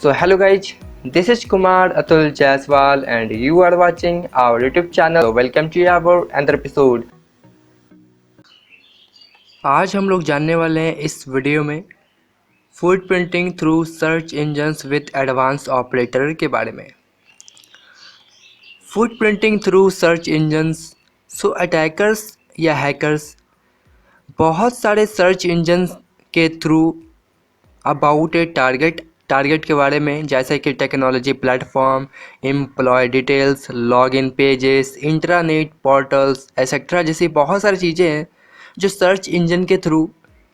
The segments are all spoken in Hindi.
So hello guys, this is Kumar Atul Jaiswal and you are watching our YouTube channel. So welcome to our another episode. आज हम लोग जानने वाले हैं इस वीडियो में footprinting through search engines with advance operator के बारे में। Footprinting through search engines, so attackers या हैकर्स बहुत सारे सर्च इंजन के थ्रू अबाउट ए टारगेट के बारे में, जैसे कि technology platform, employ details, login pages, intranet portals etcetera जैसी बहुत सारी चीज़ें हैं जो सर्च इंजन के थ्रू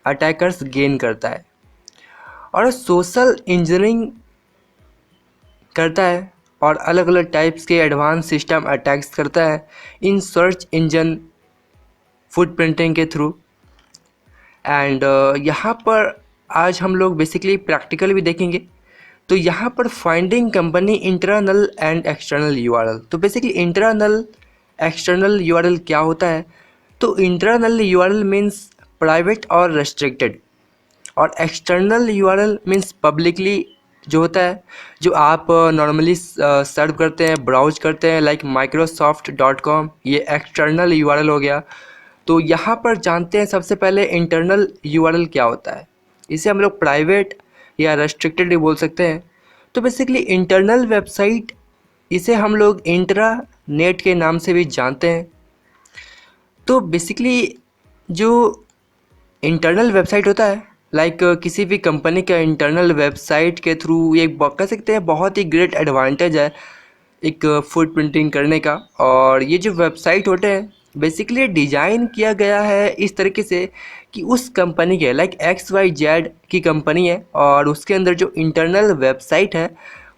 अटैकर्स गेन करता है और सोशल इंजीनियरिंग करता है और अलग अलग टाइप्स के एडवांस सिस्टम अटैक्स करता है in search engine food printing के थ्रू। एंड यहाँ पर आज हम लोग बेसिकली प्रैक्टिकल भी देखेंगे। तो यहाँ पर finding company internal and external URL. तो बेसिकली इंटरनल एक्सटर्नल यूआरएल क्या होता है? तो इंटरनल यूआरएल मीन्स प्राइवेट और रेस्ट्रिक्टेड, और एक्सटर्नल यूआरएल मीन्स पब्लिकली जो होता है, जो आप नॉर्मली सर्व करते हैं, ब्राउज करते हैं, लाइक microsoft.com, ये एक्सटर्नल यूआरएल हो गया। तो यहाँ पर जानते हैं सबसे पहले इंटरनल यूआरएल क्या होता है। इसे हम लोग प्राइवेट या रेस्ट्रिक्टेड भी बोल सकते हैं। तो बेसिकली इंटरनल वेबसाइट, इसे हम लोग इंट्रा नेट के नाम से भी जानते हैं। तो बेसिकली जो इंटरनल वेबसाइट होता है, लाइक किसी भी कंपनी का इंटरनल वेबसाइट के थ्रू ये कह सकते हैं बहुत ही ग्रेट एडवांटेज है एक फूड प्रिंटिंग करने का। और ये जो वेबसाइट होते हैं बेसिकली डिज़ाइन किया गया है इस तरीके से कि उस कंपनी के, लाइक XYZ की कंपनी है और उसके अंदर जो इंटरनल वेबसाइट है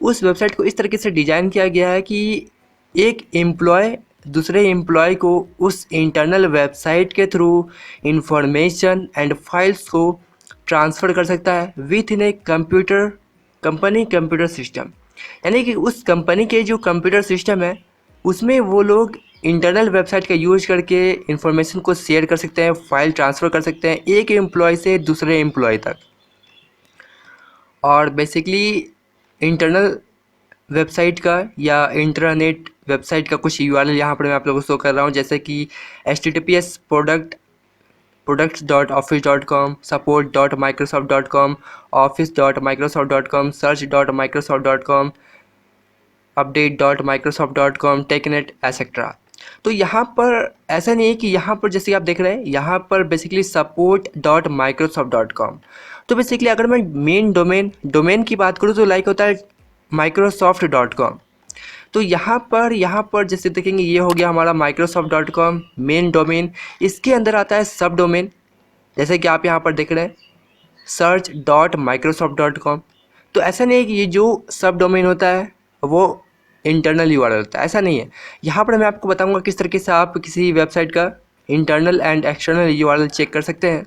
उस वेबसाइट को इस तरीके से डिज़ाइन किया गया है कि एक एम्प्लॉय दूसरे एम्प्लॉय को उस इंटरनल वेबसाइट के थ्रू इंफॉर्मेशन एंड फाइल्स को ट्रांसफ़र कर सकता है with in a computer system. यानी कि उस कंपनी के जो कंप्यूटर सिस्टम है उसमें वो लोग इंटरनल वेबसाइट का यूज करके इंफॉर्मेशन को शेयर कर सकते हैं, फाइल ट्रांसफ़र कर सकते हैं एक एम्प्लॉय से दूसरे एम्प्लॉय तक। और बेसिकली इंटरनल वेबसाइट का या इंटरनेट वेबसाइट का कुछ यूआरएल यहाँ पर मैं आप लोगों को शो कर रहा हूँ, जैसे कि https products.office.com, support.microsoft.com, office.microsoft.com, search.microsoft.com, update.microsoft.com, technet etcetera. तो यहाँ पर ऐसा नहीं है कि यहाँ पर जैसे आप देख रहे हैं यहाँ पर बेसिकली support.microsoft.com। तो बेसिकली अगर मैं मेन डोमेन की बात करूँ तो लाइक होता है microsoft.com। तो यहाँ पर जैसे देखेंगे ये हो गया हमारा microsoft.com मेन डोमेन। इसके अंदर आता है सब डोमेन, जैसे कि आप यहाँ पर देख रहे हैं search.microsoft.com। तो ऐसा नहीं है कि ये जो सब डोमेन होता है वो इंटरनल यूआरएल होता है, ऐसा नहीं है। यहाँ पर मैं आपको बताऊँगा किस तरीके से आप किसी वेबसाइट का internal and external URL check कर सकते हैं।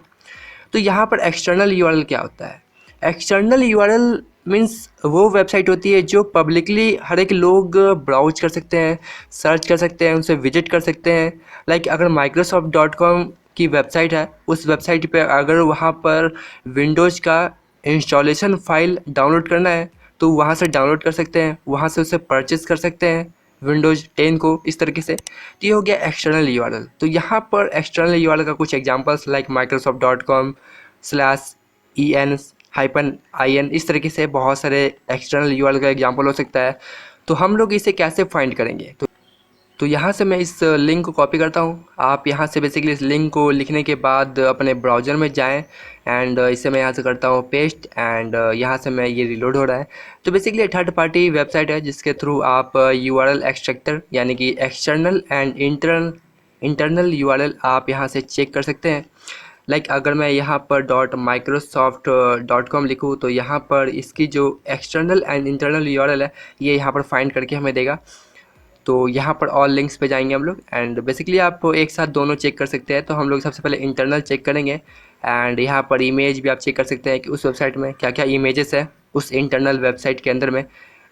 तो यहाँ पर एक्सटर्नल यूआरएल क्या होता है? एक्सटर्नल यूआरएल मीन्स वो वेबसाइट होती है जो पब्लिकली हर एक लोग ब्राउज कर सकते हैं, सर्च कर सकते हैं, उनसे विजिट कर सकते हैं। लाइक अगर microsoft.com की वेबसाइट है, उस वेबसाइट पे अगर वहाँ पर विंडोज़ का इंस्टॉलेशन फाइल डाउनलोड करना है तो वहाँ से डाउनलोड कर सकते हैं, वहाँ से उसे परचेस कर सकते हैं विंडोज़ 10 को इस तरीके से। तो ये हो गया एक्सटर्नल यूआरएल। तो यहाँ पर एक्सटर्नल यूआरएल का कुछ एग्जांपल्स लाइक microsoft.com/en-in इस तरीके से बहुत सारे एक्सटर्नल यूआरएल का एग्जांपल हो सकता है। तो हम लोग इसे कैसे फाइंड करेंगे? तो यहाँ से मैं इस लिंक को कॉपी करता हूँ। आप यहाँ से बेसिकली इस लिंक को लिखने के बाद अपने ब्राउज़र में जाएं एंड इसे मैं यहाँ से करता हूँ पेस्ट एंड यहाँ से मैं ये रिलोड हो रहा है। तो बेसिकली थर्ड पार्टी वेबसाइट है जिसके थ्रू आप यूआरएल एक्सट्रैक्टर यानी कि एक्सटर्नल एंड इंटरनल यूआरएल आप यहाँ से चेक कर सकते हैं। लाइक अगर मैं यहाँ पर .microsoft.com लिखूँ तो यहाँ पर इसकी जो एक्सटर्नल एंड इंटरनल यूआरएल है ये यहाँ पर फाइंड करके हमें देगा। तो यहाँ पर ऑल लिंक्स पे जाएंगे हम लोग एंड बेसिकली आप एक साथ दोनों चेक कर सकते हैं। तो हम लोग सबसे पहले इंटरनल चेक करेंगे एंड यहाँ पर इमेज भी आप चेक कर सकते हैं कि उस वेबसाइट में क्या क्या इमेजेस है उस इंटरनल वेबसाइट के अंदर में।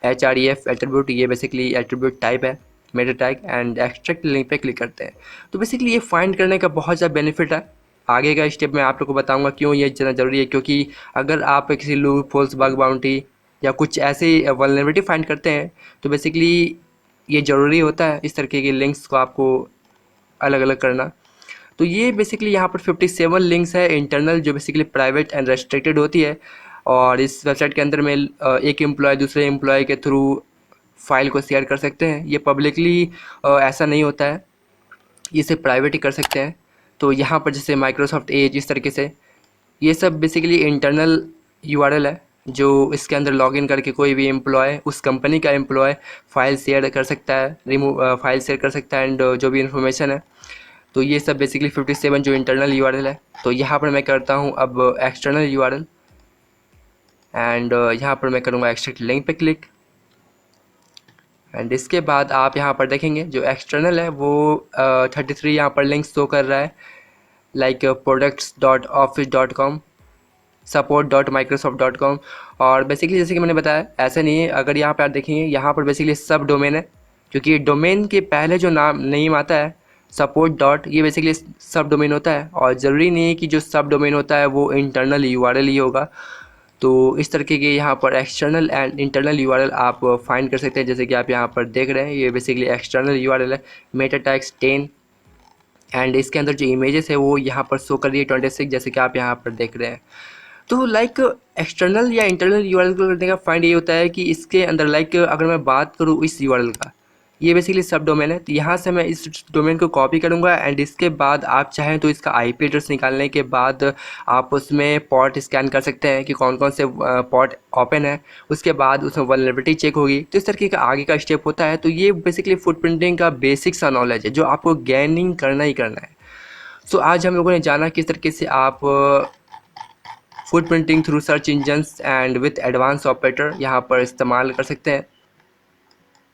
href एट्रीब्यूट, ये बेसिकली एट्रीब्यूट टाइप है, Meta tag and extract link पे क्लिक करते हैं। तो बेसिकली ये फाइंड करने का बहुत ज़्यादा बेनिफिट है। आगे का स्टेप मैं आप लोग को बताऊँगा क्यों ये ज़रूरी है, क्योंकि अगर आप किसी लूप होल्स, बग बाउंटी या कुछ ऐसे वल्नरेबिलिटी फाइंड करते हैं, तो बेसिकली ये ज़रूरी होता है इस तरीके के लिंक्स को आपको अलग अलग करना। तो ये बेसिकली यहाँ पर 57 लिंक्स है इंटरनल, जो बेसिकली प्राइवेट एंड रेस्ट्रिक्टेड होती है। और इस वेबसाइट के अंदर में एक एम्प्लॉय दूसरे एम्प्लॉय के थ्रू फाइल को शेयर कर सकते हैं। ये पब्लिकली ऐसा नहीं होता है, ये सिर्फ प्राइवेट ही कर सकते हैं। तो यहाँ पर जैसे माइक्रोसॉफ्ट एज, इस तरीके से ये सब बेसिकली इंटरनल यूआरएल है, जो इसके अंदर लॉगिन करके कोई भी एम्प्लॉय, उस कंपनी का एम्प्लॉय फाइल शेयर कर सकता है, रिमूव फाइल शेयर कर सकता है, एंड जो भी इन्फॉर्मेशन है। तो ये सब बेसिकली 57 जो इंटरनल यूआरएल है। तो यहाँ पर मैं करता हूँ अब एक्सटर्नल यूआरएल, एंड यहाँ पर मैं करूँगा एक्सट्रैक्ट लिंक पे क्लिक। एंड इसके बाद आप यहाँ पर देखेंगे जो एक्सटर्नल है वो 33 यहाँ पर लिंक शो कर रहा है, लाइक products.office.com, support.microsoft.com। और बेसिकली जैसे कि मैंने बताया, ऐसा नहीं है। अगर यहाँ पर आप देखेंगे, यहाँ पर बेसिकली सब डोमेन है, क्योंकि डोमेन के पहले जो नेम आता है सपोर्ट डॉट, ये बेसिकली सब डोमेन होता है। और ज़रूरी नहीं है कि जो सब डोमेन होता है वो इंटरनल यूआरएल ही होगा। तो इस तरीके के यहाँ पर एक्सटर्नल एंड इंटरनल यूआरएल आप फाइंड कर सकते हैं। जैसे कि आप यहाँ पर देख रहे हैं, ये बेसिकली एक्सटर्नल यूआरएल है, मेटाटैग्स 10, एंड इसके अंदर जो इमेजेस है वो यहाँ पर शो कर रही है 26, जैसे कि आप यहाँ पर देख रहे हैं। तो लाइक एक्सटर्नल या इंटरनल यूआरएल को करने का फाइंड ये होता है कि इसके अंदर लाइक अगर मैं बात करूँ इस यूआरएल का, ये बेसिकली सब डोमेन है। तो यहाँ से मैं इस डोमेन को कॉपी करूँगा, एंड इसके बाद आप चाहें तो इसका आईपी एड्रेस निकालने के बाद आप उसमें पॉर्ट स्कैन कर सकते हैं कि कौन कौन से पॉर्ट ओपन है। उसके बाद उसमें वल्नरेबिलिटी चेक होगी। तो इस तरीके का आगे का स्टेप होता है। तो ये बेसिकली फुटप्रिंटिंग का बेसिक सा नॉलेज है जो आपको गेनिंग करना ही करना है। सो आज हम लोगों ने जाना किस तरीके से आप footprinting through search engines and with advance operator यहाँ पर इस्तेमाल कर सकते हैं।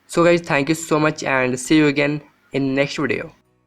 So guys, thank you so much and see you again in next video.